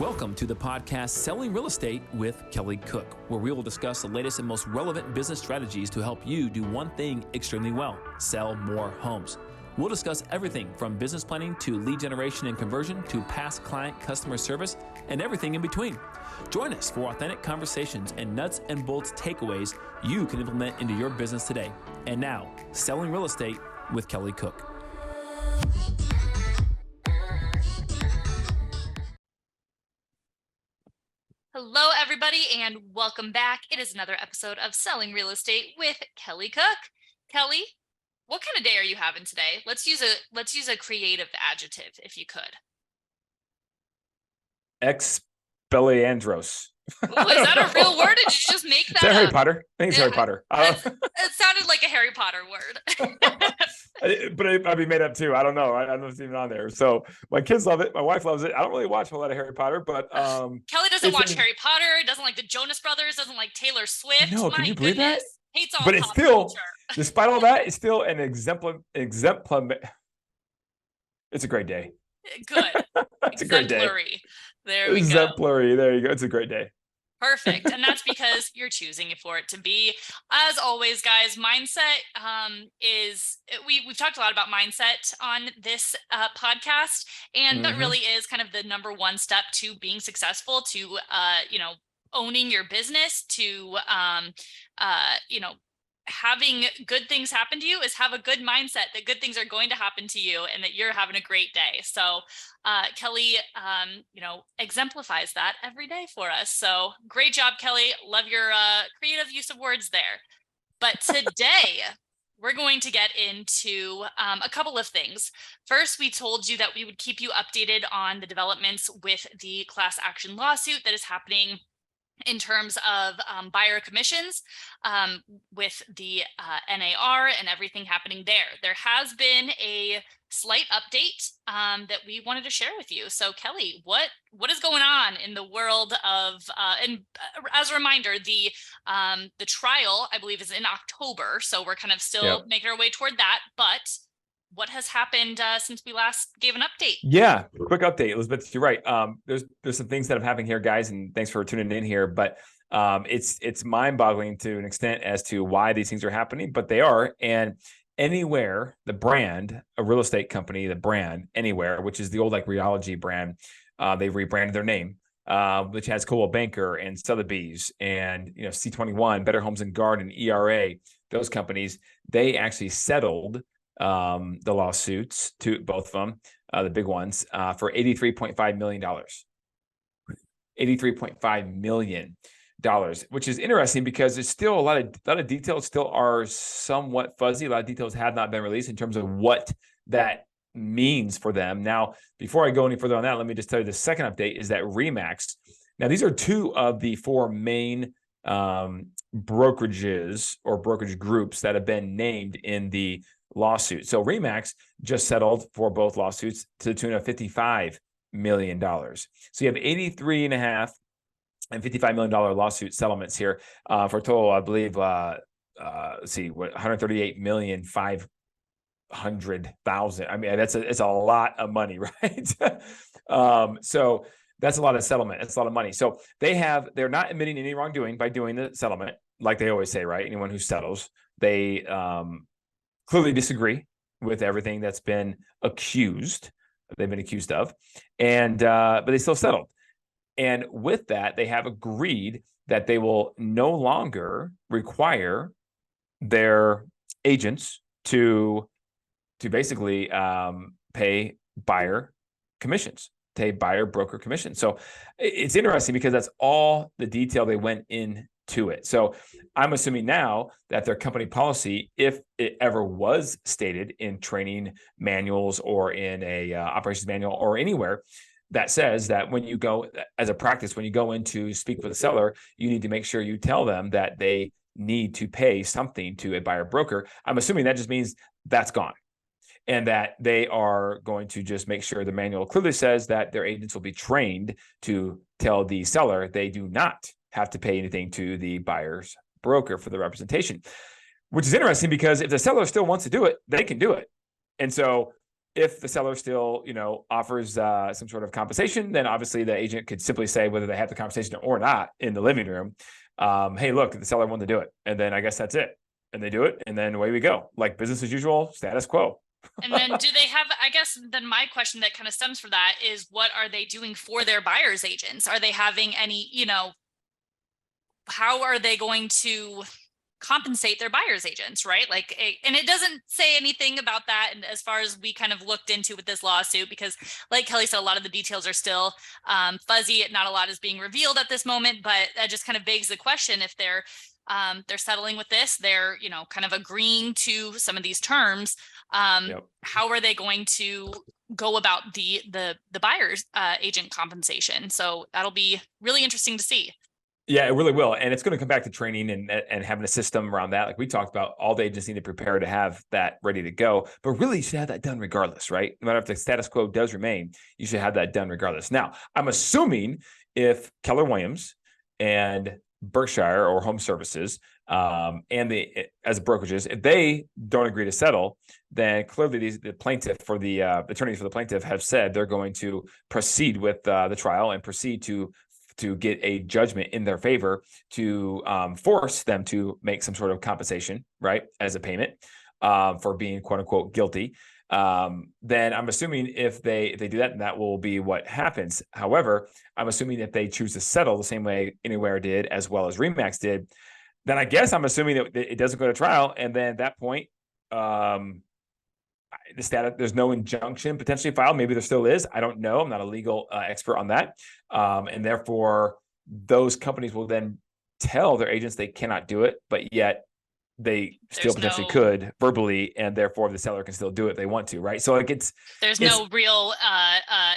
Welcome to the podcast Selling Real Estate with Kelly Cook, where we will discuss the latest and most relevant business strategies to help you do one thing extremely well: sell more homes. We'll discuss everything from business planning to lead generation and conversion to past client customer service and everything in between. Join us for authentic conversations and nuts and bolts takeaways you can implement into your business today. And now, Selling Real Estate with Kelly Cook. Hello, everybody, and welcome back. It is another episode of Selling Real Estate with Kelly Cook. Kelly, what kind of day are you having today? Let's use a creative adjective, if you could. Expelliarmus. Ooh, is that a real word? Did you just make that? Is that Harry up? Potter? I think it's Harry Potter. It sounded like a Harry Potter word. But it might be made up too. I don't know. I don't know if it's even on there. So my kids love it. My wife loves it. I don't really watch a whole lot of Harry Potter, but Kelly doesn't watch Harry Potter. Doesn't like the Jonas Brothers. Doesn't like Taylor Swift. No, can you believe that? Hates all but pop it's still, culture. despite all that, it's still an exemplar. It's a great day. Good. It's a great day. There we go. Exemplary. There you go. It's a great day. Perfect. And that's because you're choosing for it to be. As always, guys, mindset we've talked a lot about mindset on this podcast, and that really is kind of the number one step to being successful, to owning your business, to having good things happen to you, is have a good mindset that good things are going to happen to you and that you're having a great day. So Kelly, exemplifies that every day for us. So great job, Kelly. Love your creative use of words there. But today we're going to get into a couple of things. First, we told you that we would keep you updated on the developments with the class action lawsuit that is happening in terms of buyer commissions with the NAR and everything happening there. There has been a slight update that we wanted to share with you. So Kelly, what is going on in the world of, and as a reminder, the trial, I believe, is in October. So we're kind of still making our way toward that, but what has happened since we last gave an update? Yeah, quick update, Elizabeth. You're right. There's some things that have happened here, guys, and thanks for tuning in here. But it's mind-boggling to an extent as to why these things are happening, but they are. And Anywhere, the brand, a real estate company, the brand Anywhere, which is the old like Realology brand, they've rebranded their name, which has Coldwell Banker and Sotheby's and C21, Better Homes and Garden, ERA. Those companies, they actually settled the lawsuits, to both of them, the big ones, for $83.5 million. $83.5 million, which is interesting because there's still a lot of details still are somewhat fuzzy. A lot of details have not been released in terms of what that means for them. Now, before I go any further on that, let me just tell you the second update is that RE/MAX. Now, these are two of the four main brokerages or brokerage groups that have been named in the lawsuit. So RE/MAX just settled for both lawsuits to the tune of $55 million. So you have 83.5 and $55 million lawsuit settlements here for a total, I believe, $138,500,000. I mean, it's a lot of money, right? So that's a lot of settlement. It's a lot of money. So they're not admitting any wrongdoing by doing the settlement, like they always say, right? Anyone who settles, they clearly disagree with everything that's been they've been accused of, and but they still settled. And with that, they have agreed that they will no longer require their agents to basically pay buyer commissions, pay buyer broker commissions. So it's interesting because that's all the detail they went into it. So I'm assuming now that their company policy, if it ever was stated in training manuals or in a operations manual or anywhere, that says that when you go, as a practice, when you go in to speak with a seller, you need to make sure you tell them that they need to pay something to a buyer broker. I'm assuming that just means that's gone, and that they are going to just make sure the manual clearly says that their agents will be trained to tell the seller they do not have to pay anything to the buyer's broker for the representation, which is interesting because if the seller still wants to do it, they can do it. And so if the seller still, offers some sort of compensation, then obviously the agent could simply say whether they have the conversation or not in the living room. Hey, look, the seller wanted to do it. And then I guess that's it. And they do it. And then away we go. Like business as usual, status quo. And then do they have, I guess then my question that kind of stems from that is, what are they doing for their buyer's agents? Are they having any, how are they going to compensate their buyer's agents, right? Like, and it doesn't say anything about that. And as far as we kind of looked into with this lawsuit, because like Kelly said, a lot of the details are still fuzzy. Not a lot is being revealed at this moment, but that just kind of begs the question, if they're settling with this, they're, kind of agreeing to some of these terms. Yep. How are they going to go about the buyer's agent compensation? So that'll be really interesting to see. Yeah, it really will. And it's going to come back to training and having a system around that. Like we talked about, all the agents need to prepare to have that ready to go. But really, you should have that done regardless, right? No matter if the status quo does remain, you should have that done regardless. Now, I'm assuming if Keller Williams and Berkshire or Home Services as brokerages, if they don't agree to settle, then clearly the plaintiff for the attorneys for the plaintiff have said they're going to proceed with the trial and proceed to get a judgment in their favor to force them to make some sort of compensation, right, as a payment for being quote unquote guilty. Then I'm assuming if they do that, that will be what happens. However, I'm assuming if they choose to settle the same way Anywhere did, as well as Remax did, then I guess I'm assuming that it doesn't go to trial. And then at that point, there's no injunction potentially filed. Maybe there still is. I don't know. I'm not a legal expert on that. And therefore, those companies will then tell their agents they cannot do it, but yet they still potentially could verbally, and therefore the seller can still do it if they want to, right? So there's no real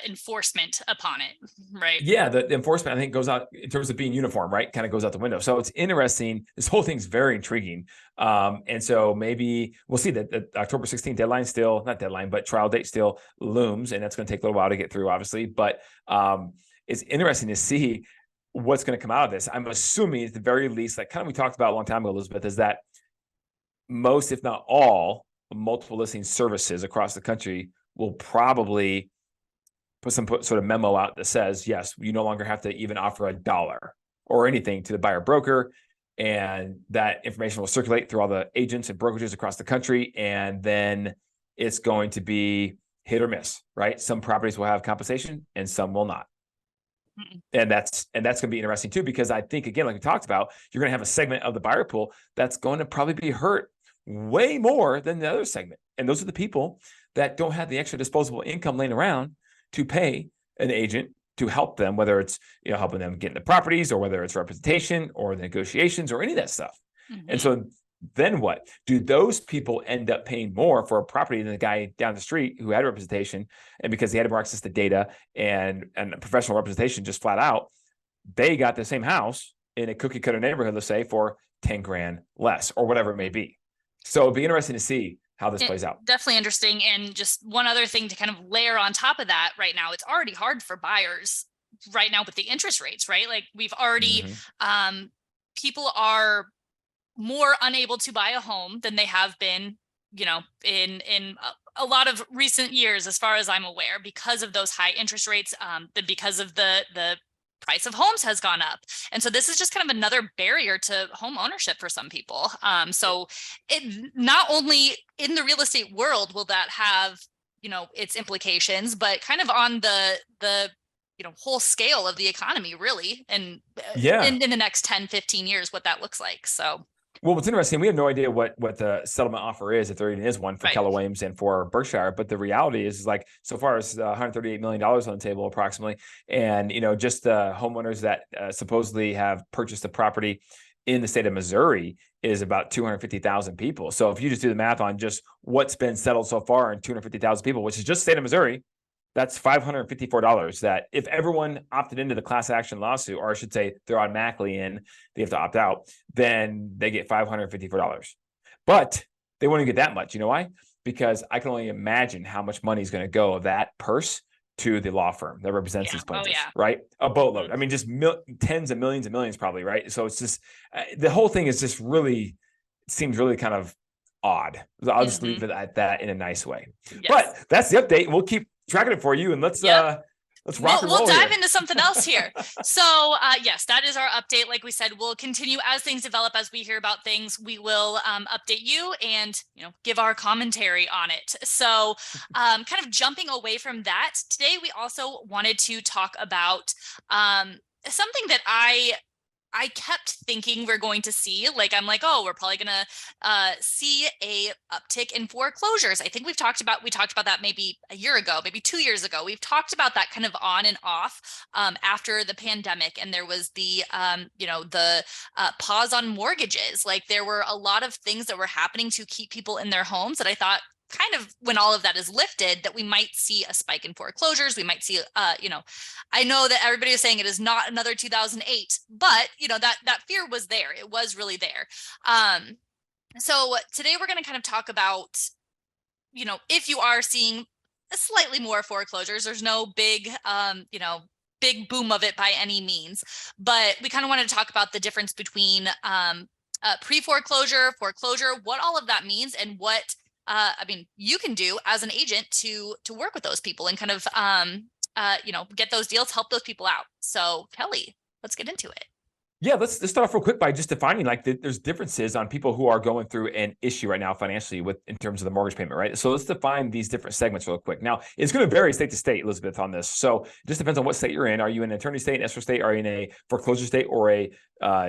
enforcement upon it, right? Yeah, the enforcement, I think, goes out in terms of being uniform, right? Kind of goes out the window. So it's interesting. This whole thing's very intriguing. And so maybe we'll see that the October 16th deadline still, not deadline, but trial date still looms, and that's going to take a little while to get through, obviously. But it's interesting to see what's going to come out of this. I'm assuming at the very least, like kind of we talked about a long time ago, Elizabeth, is that most, if not all, multiple listing services across the country will probably put sort of memo out that says, yes, you no longer have to even offer $1 or anything to the buyer broker. And that information will circulate through all the agents and brokerages across the country. And then it's going to be hit or miss, right? Some properties will have compensation and some will not. And that's going to be interesting too, because I think, again, like we talked about, you're going to have a segment of the buyer pool that's going to probably be hurt way more than the other segment. And those are the people that don't have the extra disposable income laying around to pay an agent to help them, whether it's, helping them get into properties, or whether it's representation or the negotiations or any of that stuff. And so then what? Do those people end up paying more for a property than the guy down the street who had representation, and because he had more access to data and professional representation, just flat out, they got the same house in a cookie cutter neighborhood, let's say, for 10 grand less or whatever it may be. So it'd be interesting to see how this plays out. Definitely interesting. And just one other thing to kind of layer on top of that right now, it's already hard for buyers right now with the interest rates, right? Like we've already, people are more unable to buy a home than they have been, in a lot of recent years, as far as I'm aware, because of those high interest rates, because of the price of homes has gone up. And so this is just kind of another barrier to home ownership for some people. So it not only in the real estate world will that have, its implications, but kind of on the whole scale of the economy, really. And in the next 10, 15 years, what that looks like. So. Well, what's interesting, we have no idea what the settlement offer is, if there even is one, for Keller Williams and for Berkshire. But the reality is like, so far as $138 million on the table, approximately. And, just the homeowners that supposedly have purchased a property in the state of Missouri is about 250,000 people. So if you just do the math on just what's been settled so far in 250,000 people, which is just the state of Missouri, that's $554 that if everyone opted into the class action lawsuit, or I should say they're automatically in, they have to opt out, then they get $554. But they won't even get that much. You know why? Because I can only imagine how much money is going to go of that purse to the law firm that represents these plaintiffs, right? A boatload. I mean, just tens of millions and millions probably, right? So it's just, the whole thing is just really, seems really kind of odd. I'll just Mm-hmm. leave it at that in a nice way. Yes. But that's the update. We'll keep tracking it for you, and let's rock and roll We'll dive here. into something else here. So yes, that is our update. Like we said, we'll continue as things develop, as we hear about things, we will update you and, you know, give our commentary on it. So kind of jumping away from that, today we also wanted to talk about something that I kept thinking we're going to see. Like, I'm like, oh, we're probably going to see a uptick in foreclosures. I think we talked about that maybe a year ago, maybe 2 years ago. We've talked about that kind of on and off after the pandemic. And there was the, the pause on mortgages. Like, there were a lot of things that were happening to keep people in their homes that I thought, kind of, when all of that is lifted, that we might see a spike in foreclosures. We might see, I know that everybody is saying it is not another 2008, but that fear was there. It was really there. So today we're going to kind of talk about, if you are seeing slightly more foreclosures, there's no big, big boom of it by any means, but we kind of wanted to talk about the difference between pre-foreclosure, foreclosure, what all of that means, and what you can do as an agent to work with those people and kind of, get those deals, help those people out. So Kelly, let's get into it. Yeah, let's start off real quick by just defining there's differences on people who are going through an issue right now financially in terms of the mortgage payment, right? So let's define these different segments real quick. Now, it's going to vary state to state, Elizabeth, on this. So it just depends on what state you're in. Are you in an attorney state, an escrow state? Are you in a foreclosure state, or a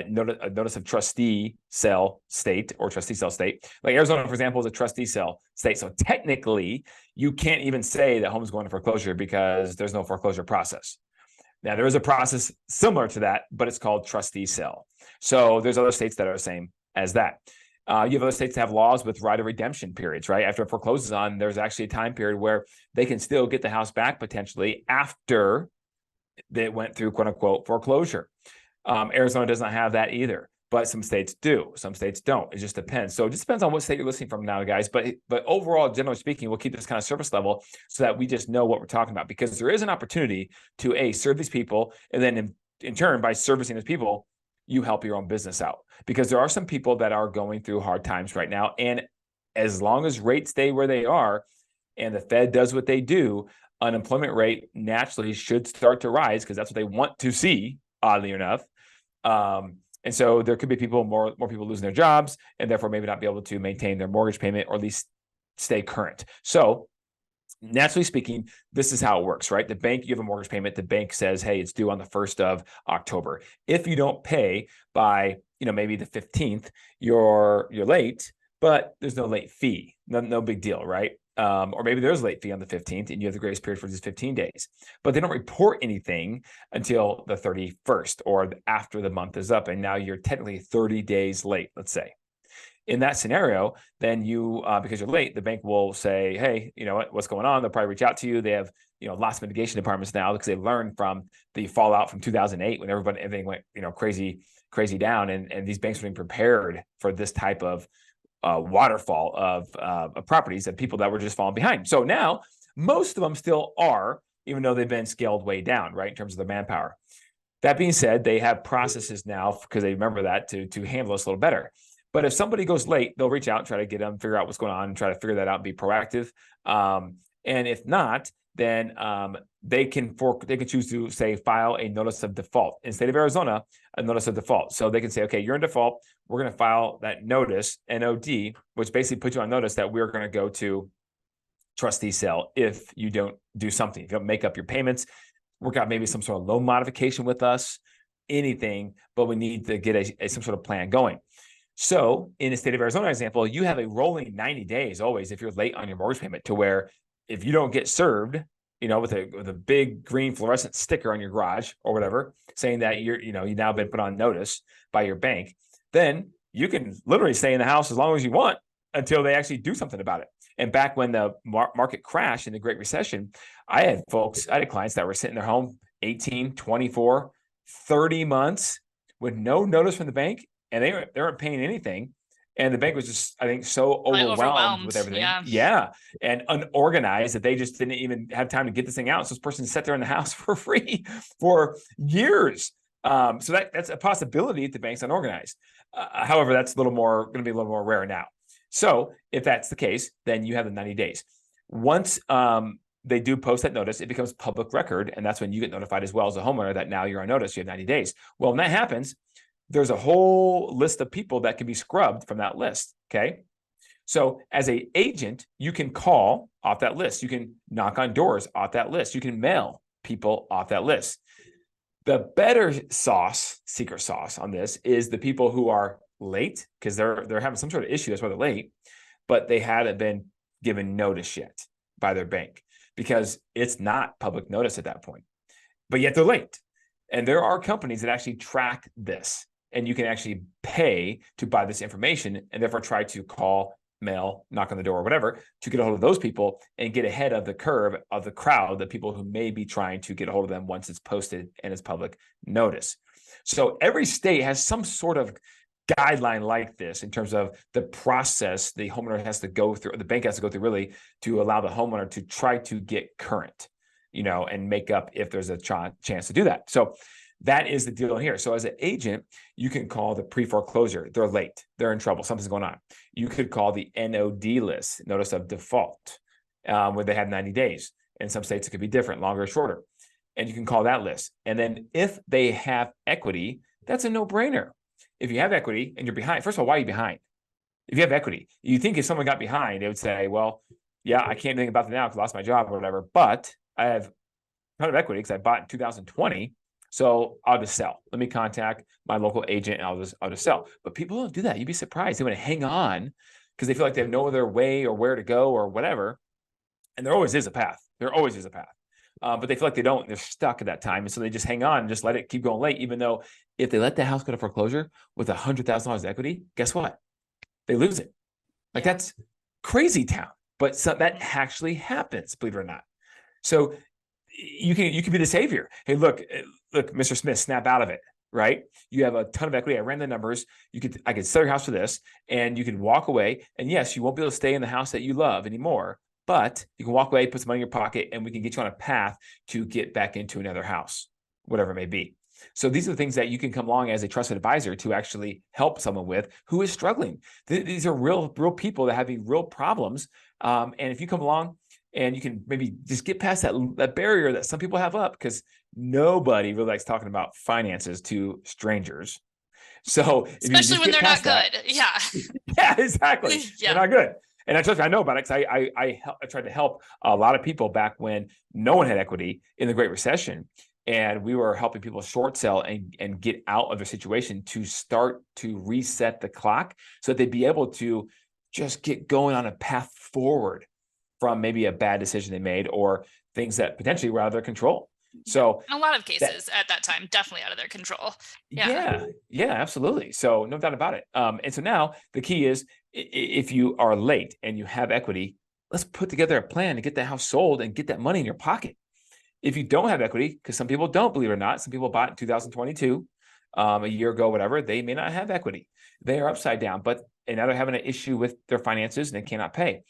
notice of trustee sale state, or trustee sale state? Like Arizona, for example, is a trustee sale state. So technically, you can't even say that home's going to foreclosure because there's no foreclosure process. Now, there is a process similar to that, but it's called trustee sale. So there's other states that are the same as that. You have other states that have laws with right of redemption periods, right? After it forecloses on, there's actually a time period where they can still get the house back potentially after they went through, quote unquote, foreclosure. Arizona does not have that either, but some states do. Some states don't. It just depends. So it just depends on what state you're listening from now, guys. But overall, generally speaking, we'll keep this kind of surface level so that we just know what we're talking about, because there is an opportunity to serve these people, and then in turn, by servicing these people, you help your own business out, because there are some people that are going through hard times right now. And as long as rates stay where they are and the Fed does what they do, unemployment rate naturally should start to rise, because that's what they want to see, oddly enough. And so there could be more people losing their jobs, and therefore maybe not be able to maintain their mortgage payment, or at least stay current. So naturally speaking, this is how it works, right? The bank, you have a mortgage payment. The bank says, hey, it's due on the 1st of October. If you don't pay by, maybe the 15th, you're late, but there's no late fee. No big deal, right? Or maybe there's a late fee on the 15th and you have the grace period for just 15 days, but they don't report anything until the 31st or after the month is up. And now you're technically 30 days late, let's say. In that scenario, then you, because you're late, the bank will say, hey, what's going on? They'll probably reach out to you. They have, loss mitigation departments now, because they've learned from the fallout from 2008 when everything went, crazy down. And these banks were being prepared for this type of waterfall of properties and people that were just falling behind. So now most of them still are, even though they've been scaled way down, right, in terms of the manpower. That being said, they have processes now, because they remember that, to handle this a little better. But if somebody goes late, they'll reach out and try to get them, figure out what's going on, and try to figure that out and be proactive. And if not, then they can choose to, say, file a notice of default. In the state of Arizona, a notice of default. So they can say, okay, you're in default. We're going to file that notice, NOD, which basically puts you on notice that we're going to go to trustee sale if you don't do something. If you don't make up your payments, work out maybe some sort of loan modification with us, anything, but we need to get some sort of plan going. So in the state of Arizona example, you have a rolling 90 days always if you're late on your mortgage payment, to where if you don't get served, with a big green fluorescent sticker on your garage or whatever, saying that you've now been put on notice by your bank, then you can literally stay in the house as long as you want until they actually do something about it. And back when the market crashed in the Great Recession, I had clients that were sitting in their home 18, 24, 30 months with no notice from the bank, and they weren't paying anything. And the bank was just, I think, so overwhelmed with everything. Yeah. And unorganized that they just didn't even have time to get this thing out. So this person sat there in the house for free for years. So that's a possibility if the bank's unorganized. However, that's going to be a little more rare now. So if that's the case, then you have the 90 days. Once they do post that notice, it becomes public record. And that's when you get notified as well as a homeowner that now you're on notice, you have 90 days. Well, when that happens, there's a whole list of people that can be scrubbed from that list. Okay. So as an agent, you can call off that list. You can knock on doors off that list. You can mail people off that list. The better sauce, secret sauce on this is the people who are late because they're having some sort of issue. That's why they're late, but they hadn't been given notice yet by their bank because it's not public notice at that point, but yet they're late. And there are companies that actually track this, and you can actually pay to buy this information and therefore try to call, mail, knock on the door, or whatever, to get a hold of those people and get ahead of the curve of the crowd, the people who may be trying to get a hold of them once it's posted and it's public notice. So every state has some sort of guideline like this in terms of the process the homeowner has to go through, the bank has to go through really to allow the homeowner to try to get current, and make up if there's a chance to do that. So that is the deal here. So as an agent, you can call the pre-foreclosure. They're late. They're in trouble. Something's going on. You could call the NOD list, notice of default, where they have 90 days. In some states, it could be different, longer or shorter. And you can call that list. And then if they have equity, that's a no-brainer. If you have equity and you're behind, first of all, why are you behind? If you have equity, you think if someone got behind, they would say, well, yeah, I can't think about it now because I lost my job or whatever, but I have a ton of equity because I bought in 2020. So I'll just sell. Let me contact my local agent and I'll just sell. But people don't do that. You'd be surprised. They want to hang on because they feel like they have no other way or where to go or whatever. And there always is a path. There always is a path. But they feel like they don't. They're stuck at that time. And so they just hang on and just let it keep going late, even though if they let the house go to foreclosure with $100,000 equity, guess what? They lose it. Like that's crazy town. But that actually happens, believe it or not. So you can be the savior. Hey, look, Mr. Smith, snap out of it, right? You have a ton of equity. I ran the numbers. I could sell your house for this and you can walk away. And yes, you won't be able to stay in the house that you love anymore, but you can walk away, put some money in your pocket, and we can get you on a path to get back into another house, whatever it may be. So these are the things that you can come along as a trusted advisor to actually help someone with who is struggling. These are real people that have real problems. And if you come along and you can maybe just get past that barrier that some people have up, because nobody really likes talking about finances to strangers. So especially when they're not good. Yeah. Yeah, exactly. Yeah. They're not good. And I know about it because I tried to help a lot of people back when no one had equity in the Great Recession. And we were helping people short sell and get out of their situation to start to reset the clock so that they'd be able to just get going on a path forward from maybe a bad decision they made or things that potentially were out of their control. So in a lot of cases at that time, definitely out of their control. Yeah, absolutely. So no doubt about it. And so now the key is if you are late and you have equity, let's put together a plan to get the house sold and get that money in your pocket. If you don't have equity, because some people don't, believe it or not, some people bought in 2022, a year ago, whatever, they may not have equity. They are upside down, and now they're having an issue with their finances and they cannot pay.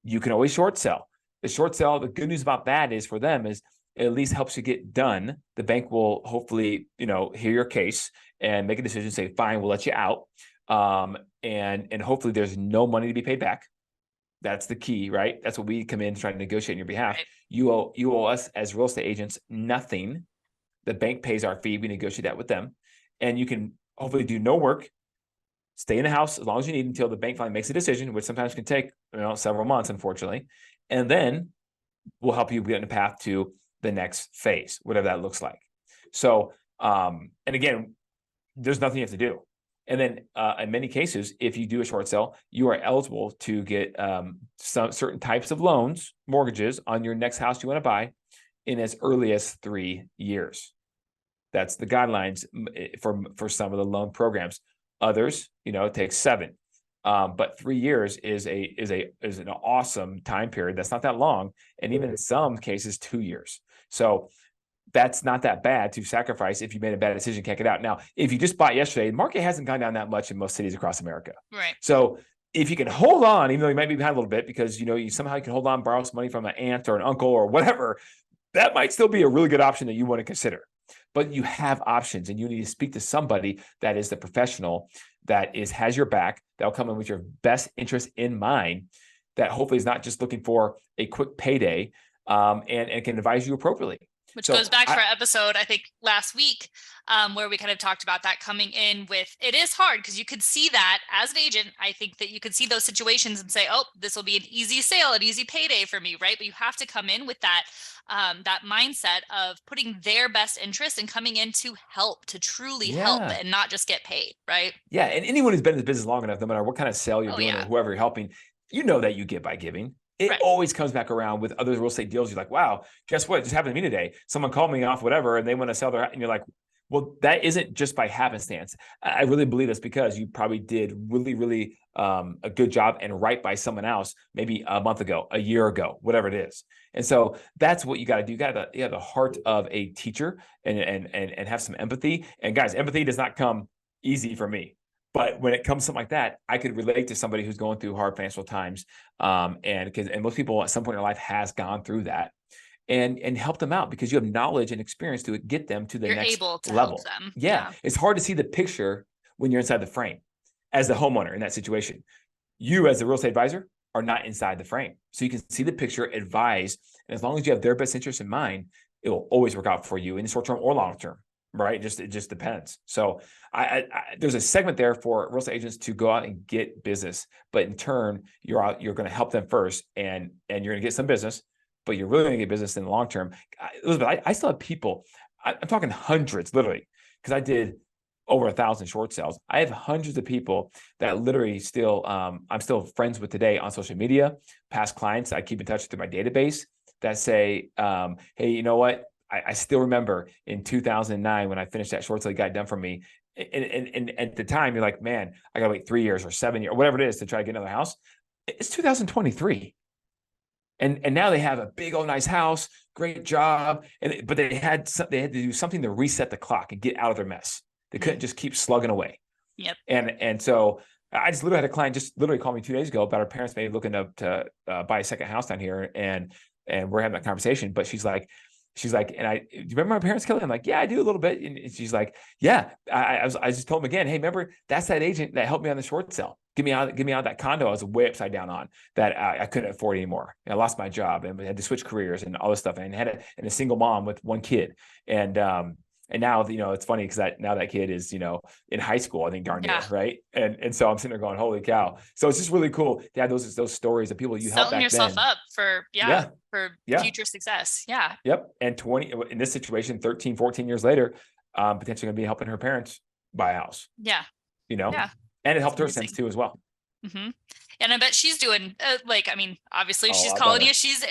You can always short sell. The short sell, the good news about that is for them is it at least helps you get done. The bank will hopefully, hear your case and make a decision, say, fine, we'll let you out. And hopefully there's no money to be paid back. That's the key, right? That's what we come in trying to negotiate on your behalf. Right. You owe us as real estate agents nothing. The bank pays our fee. We negotiate that with them. And you can hopefully do no work, stay in the house as long as you need until the bank finally makes a decision, which sometimes can take several months, unfortunately. And then we'll help you get in a path to the next phase, whatever that looks like. So, and again, there's nothing you have to do. And then in many cases, if you do a short sale, you are eligible to get some certain types of loans, mortgages on your next house you want to buy in as early as 3 years. That's the guidelines for some of the loan programs. Others, it takes 7. But 3 years is an awesome time period. That's not that long. And even in some cases, 2 years. So that's not that bad to sacrifice if you made a bad decision, can't get out. Now, if you just bought yesterday, the market hasn't gone down that much in most cities across America. Right. So if you can hold on, even though you might be behind a little bit because, you somehow you can hold on, borrow some money from an aunt or an uncle or whatever, that might still be a really good option that you want to consider. but you have options, and you need to speak to somebody that is the professional that has your back, that'll come in with your best interest in mind, that hopefully is not just looking for a quick payday, and can advise you appropriately. Which goes back to our episode, I think last week, where we kind of talked about that coming in with, it is hard because you could see that as an agent. I think that you could see those situations and say, oh, this will be an easy sale, an easy payday for me, right? But you have to come in with that, that mindset of putting their best interest and coming in to help, to truly help and not just get paid, right? Yeah, and anyone who's been in the business long enough, no matter what kind of sale you're doing or whoever you're helping, you know that you get by giving. It always comes back around with other real estate deals. You're like, wow, guess what? It just happened to me today. Someone called me off whatever, and they want to sell their, and you're like, well, that isn't just by happenstance. I really believe that's because you probably did really, really a good job and right by someone else, maybe a month ago, a year ago, whatever it is. And so that's what you got to do. You got to have the heart of a teacher and have some empathy. And guys, empathy does not come easy for me. But when it comes to something like that, I could relate to somebody who's going through hard financial times. And most people at some point in their life has gone through that, and help them out, because you have knowledge and experience to get them to the next able to level. Help them. Yeah. It's hard to see the picture when you're inside the frame as the homeowner in that situation. You as the real estate advisor are not inside the frame. So you can see the picture, advise, and as long as you have their best interest in mind, it will always work out for you in the short term or long term. Right. It just depends. So there's a segment there for real estate agents to go out and get business, but in turn, you're going to help them first, and you're going to get some business, but you're really going to get business in the long term. Elizabeth, I still have people, I'm talking hundreds, literally, because I did over 1,000 short sales. I have hundreds of people that literally still, I'm still friends with today on social media, past clients I keep in touch through my database, that say, hey, you know what? I still remember in 2009 when I finished that short sale guy done for me. And at the time, you're like, man, I got to wait 3 years or 7 years or whatever it is to try to get another house. It's 2023. And now they have a big old nice house, great job. But they had to do something to reset the clock and get out of their mess. They couldn't just keep slugging away. Yep. And so I just literally had a client just literally call me 2 days ago about her parents maybe looking to buy a second house down here. And we're having that conversation, but she's like, and do you remember my parents, Kelly? I'm like, yeah, I do a little bit. And she's like, yeah, I just told him again, hey, remember, that's that agent that helped me on the short sale. Get me out of that condo I was way upside down on, that I couldn't afford anymore. And I lost my job and had to switch careers and all this stuff. And a single mom with one kid. And now, it's funny because now that kid is, in high school, I think, darn near, right? And so I'm sitting there going, holy cow. So it's just really cool to have those stories of people you helped back then. Selling yourself up for future success. Yeah. Yep. And in this situation, 13, 14 years later, potentially going to be helping her parents buy a house. Yeah. Yeah. And it helped her sense too as well. Mm-hmm. And I bet she's doing obviously she's calling you. She's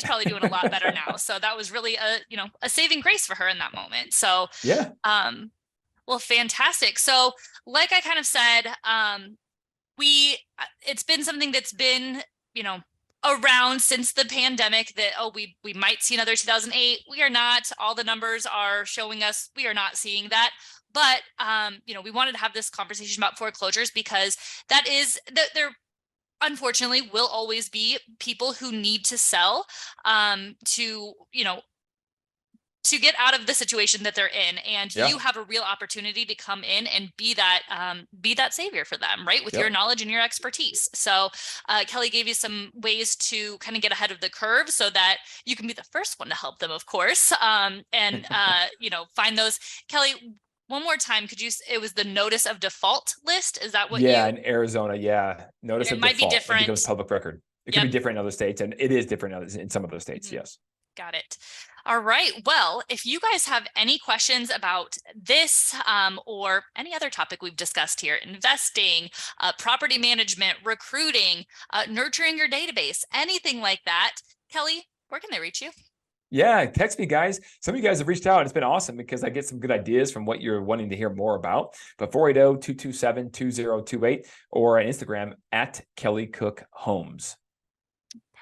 probably doing a lot better now. So that was really a saving grace for her in that moment. So yeah. Well, fantastic. So like I kind of said, it's been something that's been, around since the pandemic that, we might see another 2008. We are not. All the numbers are showing us we are not seeing that. But, we wanted to have this conversation about foreclosures because there unfortunately will always be people who need to sell to get out of the situation that they're in. And you have a real opportunity to come in and be that savior for them, right? With your knowledge and your expertise. So Kelly gave you some ways to kind of get ahead of the curve so that you can be the first one to help them, of course. And find those. Kelly, one more time, it was the notice of default list. Is that what in Arizona. Yeah. Notice of default. It might be different. It becomes public record. It could be different in other states, and it is different in some of those states. Mm-hmm. Yes. Got it. All right. Well, if you guys have any questions about this or any other topic we've discussed here, investing, property management, recruiting, nurturing your database, anything like that, Kelly, where can they reach you? Yeah, text me, guys. Some of you guys have reached out, and it's been awesome because I get some good ideas from what you're wanting to hear more about. But 480-227-2028 or on Instagram at Kelly Cook Homes.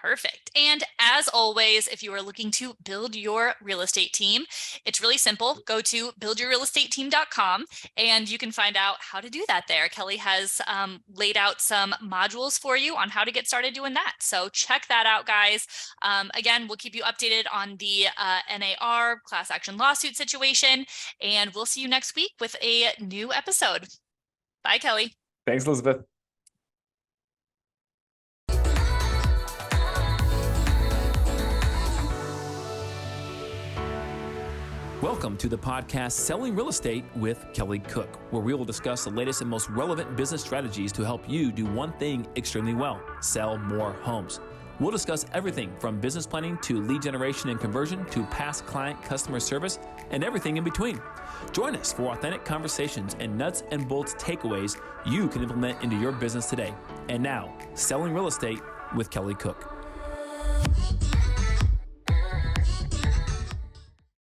Perfect. And as always, if you are looking to build your real estate team, it's really simple. Go to buildyourrealestateteam.com and you can find out how to do that there. Kelly has laid out some modules for you on how to get started doing that. So check that out, guys. Again, we'll keep you updated on the NAR class action lawsuit situation, and we'll see you next week with a new episode. Bye, Kelly. Thanks, Elizabeth. Welcome to the podcast Selling Real Estate with Kelly Cook, where we will discuss the latest and most relevant business strategies to help you do one thing extremely well: sell more homes. We'll discuss everything from business planning to lead generation and conversion to past client customer service and everything in between. Join us for authentic conversations and nuts and bolts takeaways you can implement into your business today. And now, Selling Real Estate with Kelly Cook.